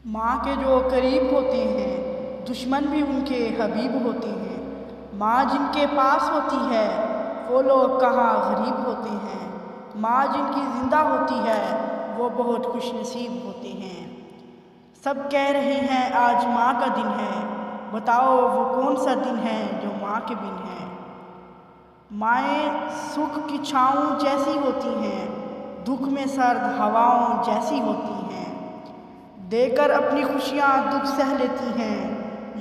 ماں کے جو قریب ہوتے ہیں دشمن بھی ان کے حبیب ہوتے ہیں۔ ماں جن کے پاس ہوتی ہے وہ لوگ کہاں غریب ہوتے ہیں۔ ماں جن کی زندہ ہوتی ہے وہ بہت خوش نصیب ہوتے ہیں۔ سب کہہ رہے ہیں آج ماں کا دن ہے، بتاؤ وہ کون سا دن ہے جو ماں کے بن ہے۔ مائیں سکھ کی چھاؤں جیسی ہوتی ہیں، دکھ میں سرد ہواؤں جیسی ہوتی ہیں۔ دے کر اپنی خوشیاں دکھ سہ لیتی ہیں،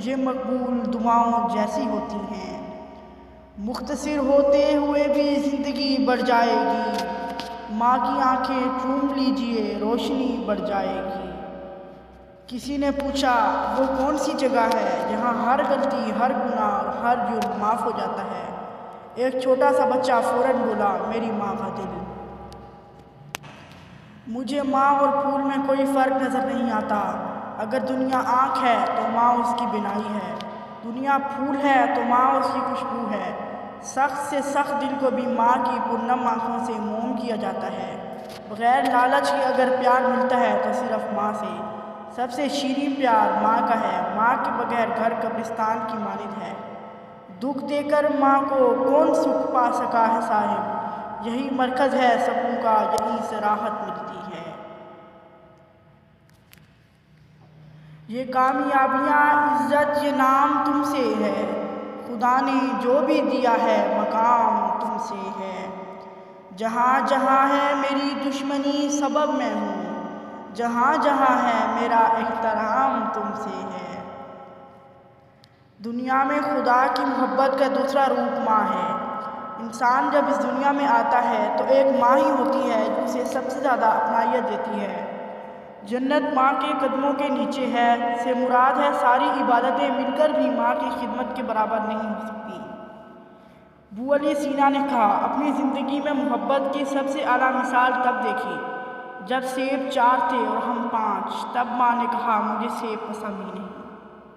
یہ مقبول دعاؤں جیسی ہوتی ہیں۔ مختصر ہوتے ہوئے بھی زندگی بڑھ جائے گی، ماں کی آنکھیں چوم لیجئے روشنی بڑھ جائے گی۔ کسی نے پوچھا وہ کون سی جگہ ہے جہاں ہر غلطی، ہر گناہ اور ہر جرم معاف ہو جاتا ہے؟ ایک چھوٹا سا بچہ فوراً بولا میری ماں کا دل۔ مجھے ماں اور پھول میں کوئی فرق نظر نہیں آتا۔ اگر دنیا آنکھ ہے تو ماں اس کی بینائی ہے، دنیا پھول ہے تو ماں اس کی خوشبو ہے۔ سخت سے سخت دل کو بھی ماں کی پرنم آنکھوں سے موم کیا جاتا ہے۔ بغیر لالچ کے اگر پیار ملتا ہے تو صرف ماں سے۔ سب سے شیریں پیار ماں کا ہے، ماں کے بغیر گھر قبرستان کی مانند ہے۔ دکھ دے کر ماں کو کون سکھ پا سکا ہے صاحب، یہی مرکز ہے سکوں کا، یہیں سے راحت ملتی ہے۔ یہ کامیابیاں عزت یہ نام تم سے ہے، خدا نے جو بھی دیا ہے مقام تم سے ہے۔ جہاں جہاں ہے میری دشمنی سبب میں ہوں، جہاں جہاں ہے میرا احترام تم سے ہے۔ دنیا میں خدا کی محبت کا دوسرا روپ ماں ہے۔ انسان جب اس دنیا میں آتا ہے تو ایک ماں ہی ہوتی ہے جو اسے سب سے زیادہ اپنائیت دیتی ہے۔ جنت ماں کے قدموں کے نیچے ہے سے مراد ہے ساری عبادتیں مل کر بھی ماں کی خدمت کے برابر نہیں ہو سکتی۔ ابو علی سینا نے کہا اپنی زندگی میں محبت کی سب سے اعلیٰ مثال تب دیکھی جب سیب 4 تھے اور ہم 5، تب ماں نے کہا مجھے سیب پسند ہی نہیں۔